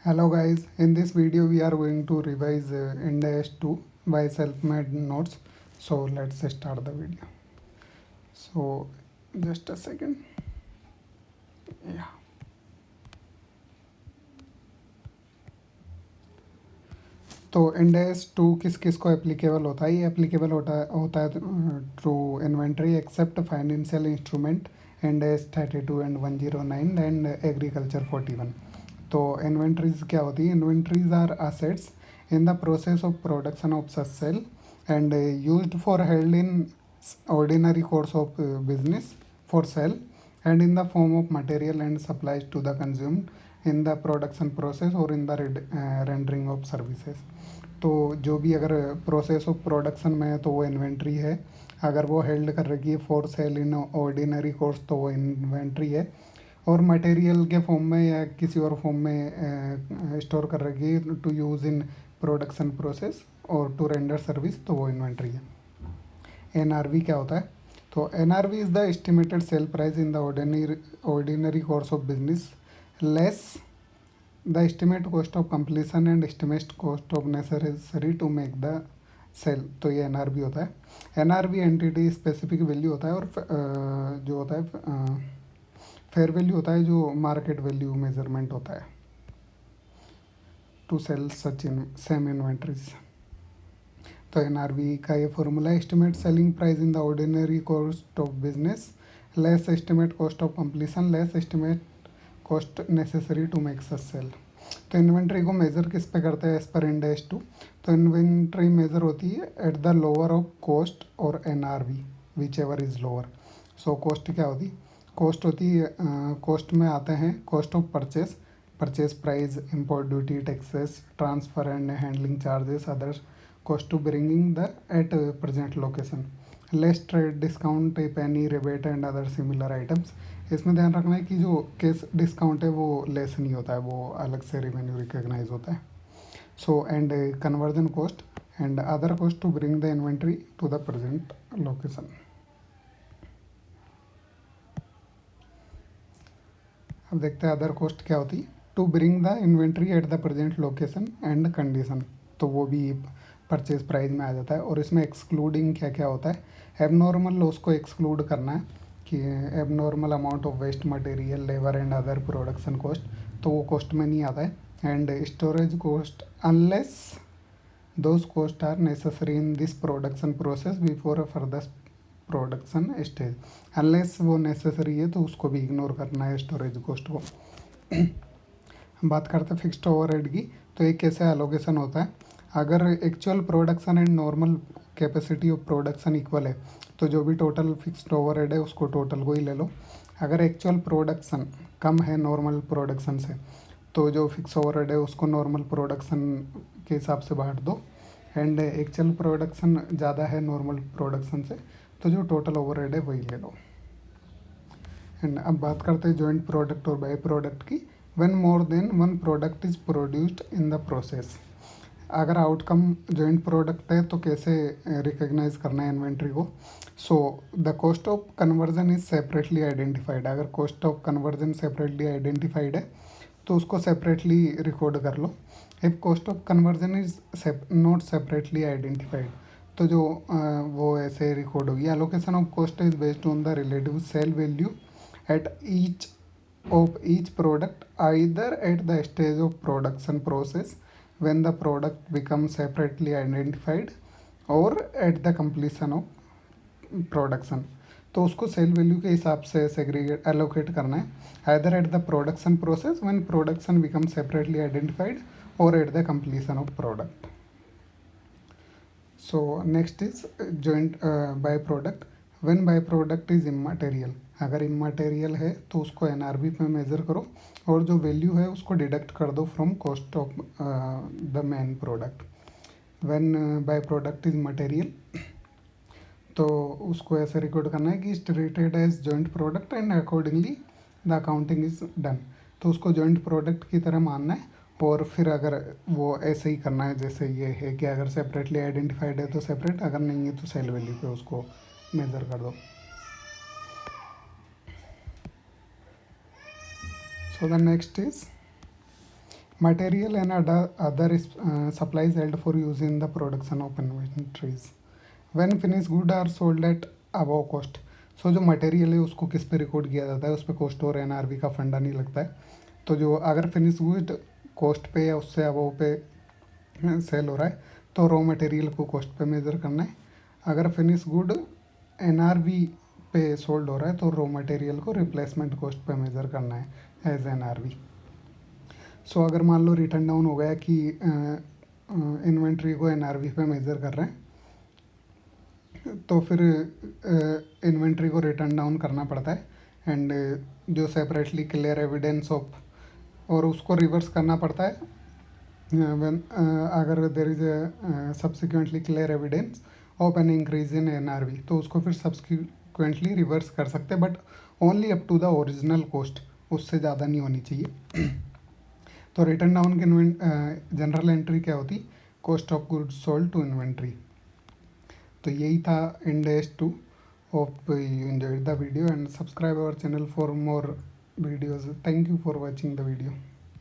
Hello guys, in this video we are going to revise Ind-AS 2 by self-made notes. So let's start the video. So just a second. Yeah. तो Ind-AS 2 किस किस को applicable होता है? ये applicable होता है to inventory except financial instrument Ind-AS 32 and 109 and agriculture 41. तो इन्वेंट्रीज क्या होती है? Inventories are assets in the process of production of such cell and used for held in ordinary course of business for sale and in the form of material and supplies to the consumed in the production process or in the rendering of services. तो जो भी अगर process of production में है तो वो inventory है, अगर वो हेल्ड कर रखी है for sale in ordinary course तो वो इन्वेंट्री है, और मटेरियल के फॉर्म में या किसी और फॉर्म में स्टोर कर रखी है to use in production process और टू रेंडर सर्विस तो वो इन्वेंट्री है. एनआरवी क्या होता है? तो NRV is the estimated sale price in the ordinary course of business less the estimate cost of completion and estimate cost of necessary to make the sale. तो ये NRV होता है. एनआरवी एंटिटी स्पेसिफिक वैल्यू होता है, और जो होता है फेयर वैल्यू होता है जो मार्केट वैल्यू मेजरमेंट होता है to sale such in same inventories. तो एनआरवी का ये formula estimate selling price in the ordinary cost of business less estimate cost of completion less estimate cost necessary to make such sale. तो inventory को measure किस पे करते हैं as per Ind-AS 2? तो इन्वेंट्री मेज़र होती है at the lower of cost और NRV whichever is lower. So cost क्या होती? कॉस्ट होती है, कॉस्ट में आते हैं cost of purchase, purchase price, import duty, taxes, transfer and handling charges, others cost to bringing the at present location, less trade discount, penny rebate and other similar items. इसमें ध्यान रखना है कि जो केस डिस्काउंट है वो less नहीं होता है, वो अलग से रेवेन्यू रिकॉग्नाइज होता है. So and conversion cost and other cost to bring the inventory to the present location. अब देखते हैं अदर कॉस्ट क्या होती है. To bring the inventory at the present location and condition, तो वो भी परचेज प्राइस में आ जाता है. और इसमें एक्सक्लूडिंग क्या क्या होता है? एबनॉर्मल लॉस को एक्सक्लूड करना है कि abnormal amount of waste material, labour and other production cost, तो वो कॉस्ट में नहीं आता है. And storage cost unless those cost are necessary in this production process before further production stage. Unless वो नेसेसरी है तो उसको भी इग्नोर करना है स्टोरेज कॉस्ट को. बात करते हैं फिक्स्ड ओवरहेड की. तो एक कैसे एलोकेशन होता है? अगर actual production and normal capacity of production equal है तो जो भी टोटल फिक्स्ड ओवरहेड है उसको टोटल को ही ले लो. अगर एक्चुअल प्रोडक्शन कम है नॉर्मल प्रोडक्शन से तो जो फिक्स ओवरहेड है उसको नॉर्मल प्रोडक्शन के हिसाब से बांट दो. एंड एक्चुअल प्रोडक्शन ज़्यादा है नॉर्मल प्रोडक्शन से तो जो टोटल ओवरहेड है वही ले लो. एंड अब बात करते हैं जॉइंट प्रोडक्ट और बाई प्रोडक्ट की. When more than one product is produced in the process. अगर आउटकम जॉइंट प्रोडक्ट है तो कैसे रिकॉग्नाइज करना है इन्वेंट्री को? So the cost of conversion is separately identified. अगर cost of conversion separately identified है तो उसको सेपरेटली रिकॉर्ड कर लो. If cost of conversion is not separately identified तो जो वो ऐसे रिकॉर्ड होगी. Allocation of cost is based on the relative sale value at each of each product either at the stage of production process when the product becomes separately identified or at the completion of production. तो उसको cell value के हिसाब से segregate allocate करना है either at the production process when production becomes separately identified or at the completion of product. So next is joint byproduct. When byproduct is immaterial, अगर immaterial है तो उसको एनआरवी पे मेज़र करो और जो वैल्यू है उसको डिडक्ट कर दो from cost of the main product. When by product is material तो उसको ऐसे रिकॉर्ड करना है कि is treated as joint product and accordingly the accounting is done. तो उसको जॉइंट प्रोडक्ट की तरह मानना है और फिर अगर वो ऐसे ही करना है जैसे ये है कि अगर सेपरेटली आइडेंटिफाइड है तो सेपरेट, अगर नहीं है तो सेल वैल्यू पे उसको मेज़र कर दो. So the next is Material and other supplies held for use in the production of inventories. When finished goods are sold at above cost. सो जो मटेरियल है उसको किस पे रिकॉर्ड किया जाता है, उस पर कॉस्ट और एनआरवी का फंडा नहीं लगता है। तो जो अगर फिनिश गुड कॉस्ट पे या उससे अबव पे सेल हो रहा है तो रॉ मटेरियल को कॉस्ट पे मेज़र करना है। अगर फिनिश गुड एनआरवी पे सोल्ड हो रहा है तो रॉ मटेरियल को रिप्लेसमेंट कॉस्ट पे मेज़र करना है एज एनआरवी। सो अगर मान लो रिटर्न डाउन हो गया कि इन्वेंट्री को एनआरवी पे मेज़र कर रहे हैं तो फिर इन्वेंट्री को रिटर्न डाउन करना पड़ता है एंड जो सेपरेटली क्लियर एविडेंस ऑफ और उसको रिवर्स करना पड़ता है when अगर there is subsequently clear evidence of an increase in NRV तो उसको फिर सब्सिक्वेंटली रिवर्स कर सकते हैं, but only up to the original cost, उससे ज़्यादा नहीं होनी चाहिए। तो रिटर्न डाउन की जनरल एंट्री क्या होती, cost of goods sold to inventory. तो यही था Ind AS 2। Hope you enjoyed the video and subscribe our channel for more videos. Thank you for watching the video.